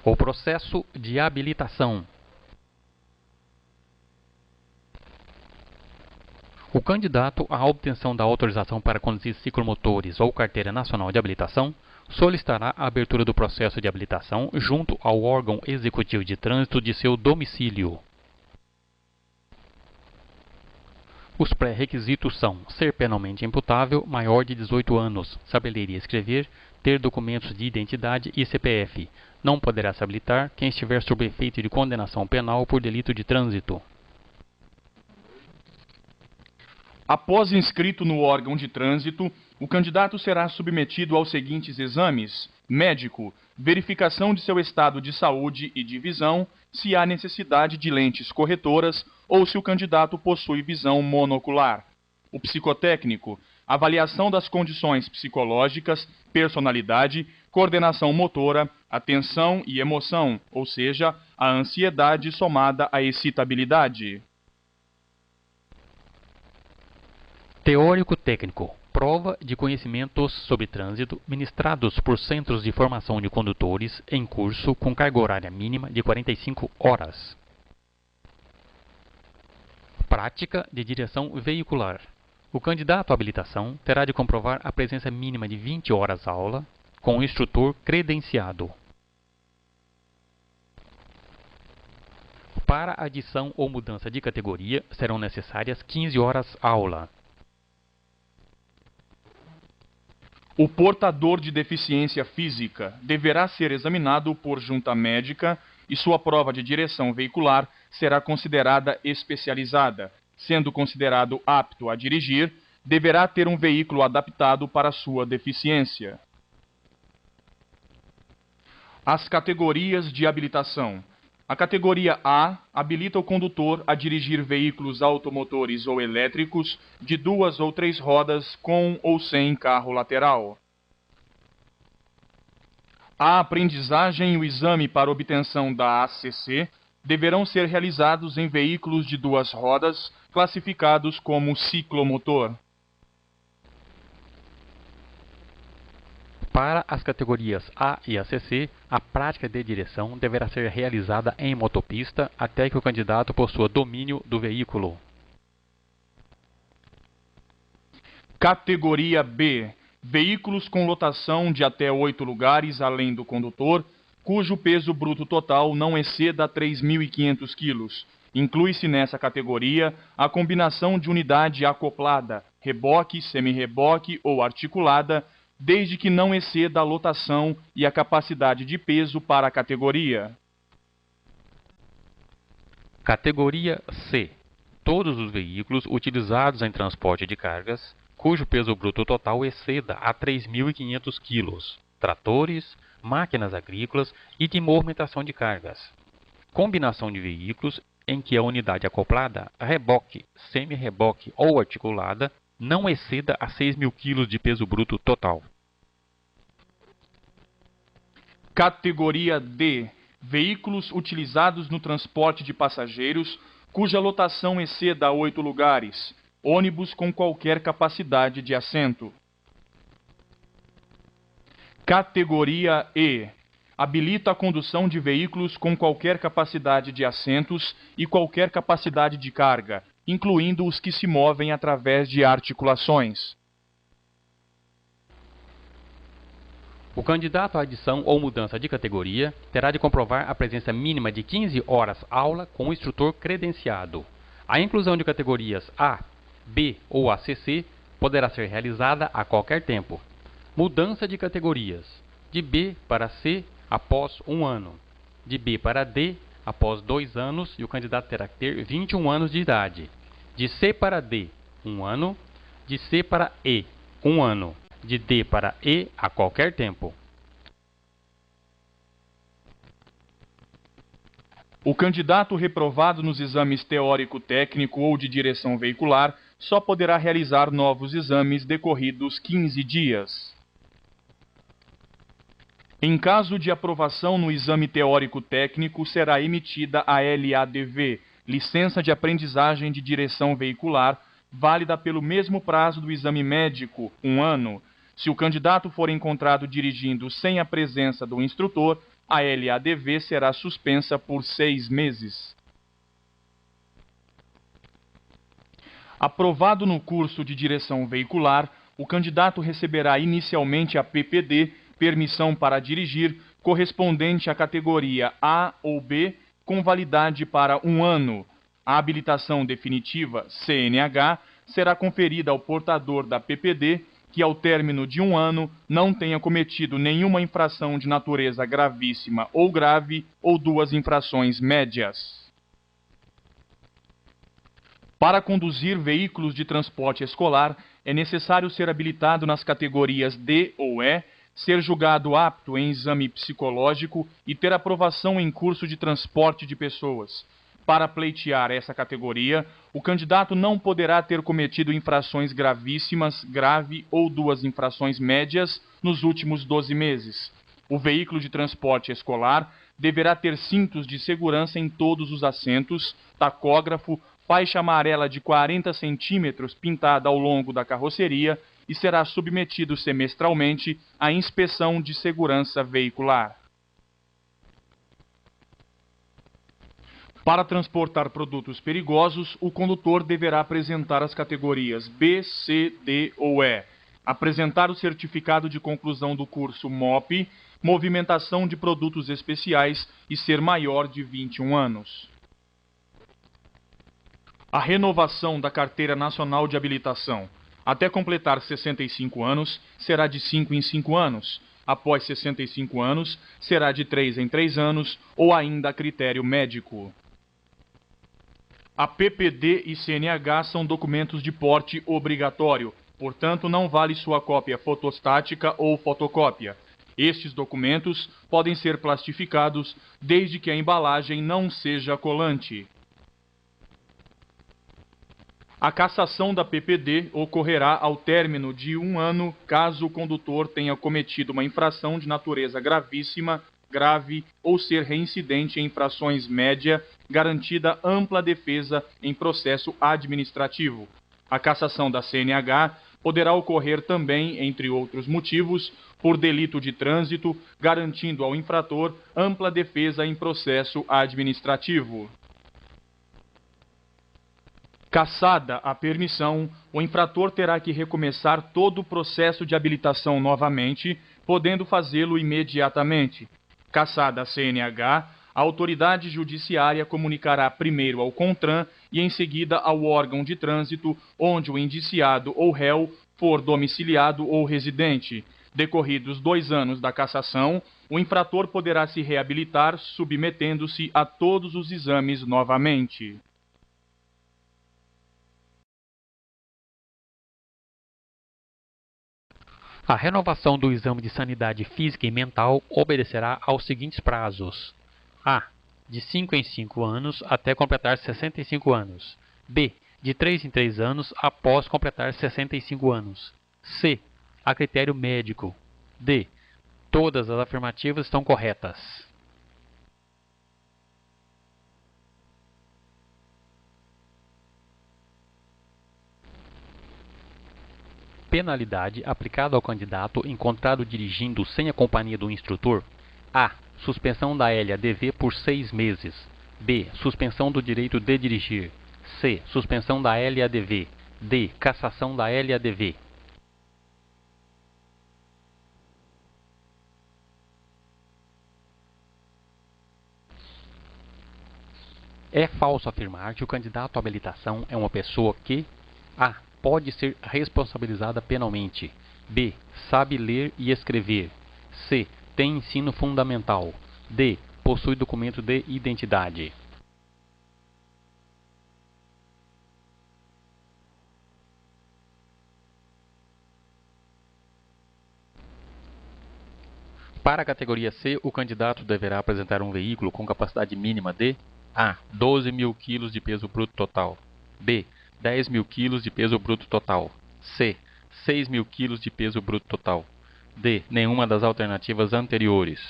O processo de habilitação. O candidato à obtenção da autorização para conduzir ciclomotores ou carteira nacional de habilitação solicitará a abertura do processo de habilitação junto ao órgão executivo de trânsito de seu domicílio. Os pré-requisitos são ser penalmente imputável, maior de 18 anos, saber ler e escrever, ter documentos de identidade e CPF. Não poderá se habilitar quem estiver sob efeito de condenação penal por delito de trânsito. Após inscrito no órgão de trânsito, o candidato será submetido aos seguintes exames: médico, verificação de seu estado de saúde e de visão, se há necessidade de lentes corretoras ou se o candidato possui visão monocular. O psicotécnico, avaliação das condições psicológicas, personalidade, coordenação motora, atenção e emoção, ou seja, a ansiedade somada à excitabilidade. Teórico-técnico. Prova de conhecimentos sobre trânsito ministrados por centros de formação de condutores em curso com carga horária mínima de 45 horas. Prática de direção veicular. O candidato à habilitação terá de comprovar a presença mínima de 20 horas aula com o instrutor credenciado. Para adição ou mudança de categoria, serão necessárias 15 horas aula. O portador de deficiência física deverá ser examinado por junta médica e sua prova de direção veicular será considerada especializada. Sendo considerado apto a dirigir, deverá ter um veículo adaptado para sua deficiência. As categorias de habilitação. A categoria A habilita o condutor a dirigir veículos automotores ou elétricos de 2 ou 3 rodas com ou sem carro lateral. A aprendizagem e o exame para obtenção da ACC deverão ser realizados em veículos de 2 rodas classificados como ciclomotor. Para as categorias A e ACC, a prática de direção deverá ser realizada em motopista até que o candidato possua domínio do veículo. Categoria B. Veículos com lotação de até 8 lugares além do condutor, cujo peso bruto total não exceda 3.500 kg. Inclui-se nessa categoria a combinação de unidade acoplada, reboque, semi-reboque ou articulada, desde que não exceda a lotação e a capacidade de peso para a categoria. Categoria C. Todos os veículos utilizados em transporte de cargas, cujo peso bruto total exceda a 3.500 kg. Tratores, máquinas agrícolas e de movimentação de cargas. Combinação de veículos em que a unidade acoplada, reboque, semi-reboque ou articulada não exceda a 6.000 kg de peso bruto total. Categoria D. Veículos utilizados no transporte de passageiros, cuja lotação exceda 8 lugares. Ônibus com qualquer capacidade de assento. Categoria E. Habilita a condução de veículos com qualquer capacidade de assentos e qualquer capacidade de carga, incluindo os que se movem através de articulações. O candidato à adição ou mudança de categoria terá de comprovar a presença mínima de 15 horas aula com o instrutor credenciado. A inclusão de categorias A, B ou ACC poderá ser realizada a qualquer tempo. Mudança de categorias. De B para C após 1 ano. De B para D após 2 anos e o candidato terá que ter 21 anos de idade. De C para D, 1 ano. De C para E, 1 ano. De D para E a qualquer tempo. O candidato reprovado nos exames teórico-técnico ou de direção veicular só poderá realizar novos exames decorridos 15 dias. Em caso de aprovação no exame teórico-técnico, será emitida a LADV, Licença de Aprendizagem de Direção Veicular, válida pelo mesmo prazo do exame médico, 1 ano. Se o candidato for encontrado dirigindo sem a presença do instrutor, a LADV será suspensa por 6 meses. Aprovado no curso de direção veicular, o candidato receberá inicialmente a PPD, permissão para dirigir, correspondente à categoria A ou B, com validade para 1 ano. A habilitação definitiva, CNH, será conferida ao portador da PPD, que ao término de 1 ano não tenha cometido nenhuma infração de natureza gravíssima ou grave ou 2 infrações médias. Para conduzir veículos de transporte escolar, é necessário ser habilitado nas categorias D ou E, ser julgado apto em exame psicológico e ter aprovação em curso de transporte de pessoas. Para pleitear essa categoria, o candidato não poderá ter cometido infrações gravíssimas, grave ou 2 infrações médias nos últimos 12 meses. O veículo de transporte escolar deverá ter cintos de segurança em todos os assentos, tacógrafo, faixa amarela de 40 centímetros pintada ao longo da carroceria e será submetido semestralmente à inspeção de segurança veicular. Para transportar produtos perigosos, o condutor deverá apresentar as categorias B, C, D ou E, apresentar o certificado de conclusão do curso MOP, movimentação de produtos especiais e ser maior de 21 anos. A renovação da Carteira Nacional de Habilitação. Até completar 65 anos, será de 5 em 5 anos. Após 65 anos, será de 3 em 3 anos ou ainda a critério médico. A PPD e CNH são documentos de porte obrigatório, portanto não vale sua cópia fotostática ou fotocópia. Estes documentos podem ser plastificados desde que a embalagem não seja colante. A cassação da PPD ocorrerá ao término de 1 ano, caso o condutor tenha cometido uma infração de natureza gravíssima, grave ou ser reincidente em infrações média, garantida ampla defesa em processo administrativo. A cassação da CNH poderá ocorrer também, entre outros motivos, por delito de trânsito, garantindo ao infrator ampla defesa em processo administrativo. Cassada a permissão, o infrator terá que recomeçar todo o processo de habilitação novamente, podendo fazê-lo imediatamente. Cassada a CNH, a autoridade judiciária comunicará primeiro ao CONTRAN e em seguida ao órgão de trânsito, onde o indiciado ou réu for domiciliado ou residente. Decorridos 2 anos da cassação, o infrator poderá se reabilitar submetendo-se a todos os exames novamente. A renovação do exame de sanidade física e mental obedecerá aos seguintes prazos. A. De 5 em 5 anos até completar 65 anos. B. De 3 em 3 anos após completar 65 anos. C. A critério médico. D. Todas as afirmativas estão corretas. Penalidade aplicada ao candidato encontrado dirigindo sem a companhia do instrutor. A. Suspensão da LADV por 6 meses. B. Suspensão do direito de dirigir. C. Suspensão da LADV. D. Cassação da LADV. É falso afirmar que o candidato à habilitação é uma pessoa que A. Pode ser responsabilizada penalmente. B. Sabe ler e escrever. C. Tem ensino fundamental. D. Possui documento de identidade. Para a categoria C, o candidato deverá apresentar um veículo com capacidade mínima de A. 12.000 kg de peso bruto total. B. 10.000 kg de peso bruto total. C. 6.000 kg de peso bruto total. D. Nenhuma das alternativas anteriores.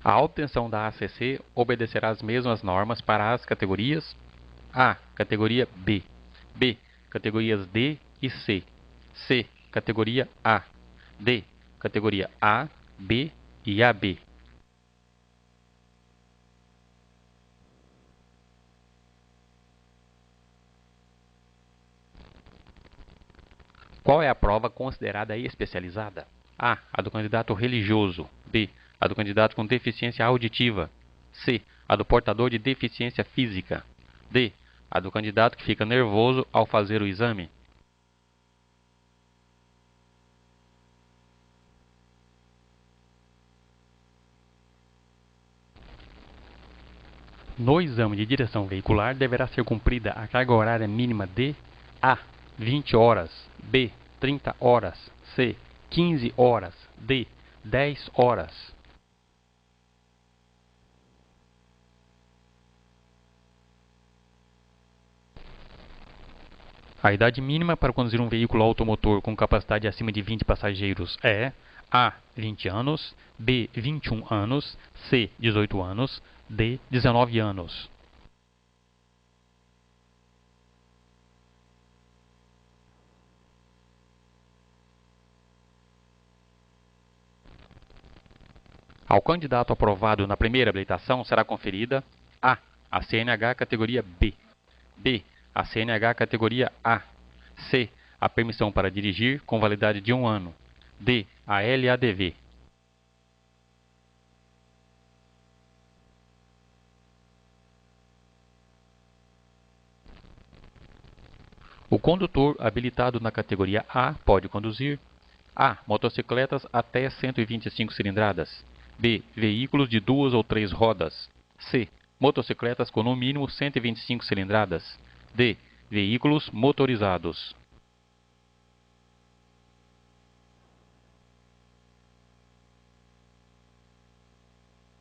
A obtenção da ACC obedecerá às mesmas normas para as categorias A. Categoria B. B. categorias D e C. C, categoria A. D, categoria A, B e AB. Qual é a prova considerada especializada? A, a do candidato religioso. B, a do candidato com deficiência auditiva. C, a do portador de deficiência física. D, a do candidato que fica nervoso ao fazer o exame. No exame de direção veicular, deverá ser cumprida a carga horária mínima de A, 20 horas, B, 30 horas, C, 15 horas, D, 10 horas. A idade mínima para conduzir um veículo automotor com capacidade acima de 20 passageiros é A, 20 anos, B, 21 anos, C, 18 anos, D, 19 anos. Ao candidato aprovado na primeira habilitação será conferida A, a CNH categoria B, B, a CNH categoria A, C, a permissão para dirigir com validade de 1 ano, D, a LADV. O condutor habilitado na categoria A pode conduzir A, motocicletas até 125 cilindradas, B, veículos de 2 ou 3 rodas, C, motocicletas com no mínimo 125 cilindradas, D, veículos motorizados.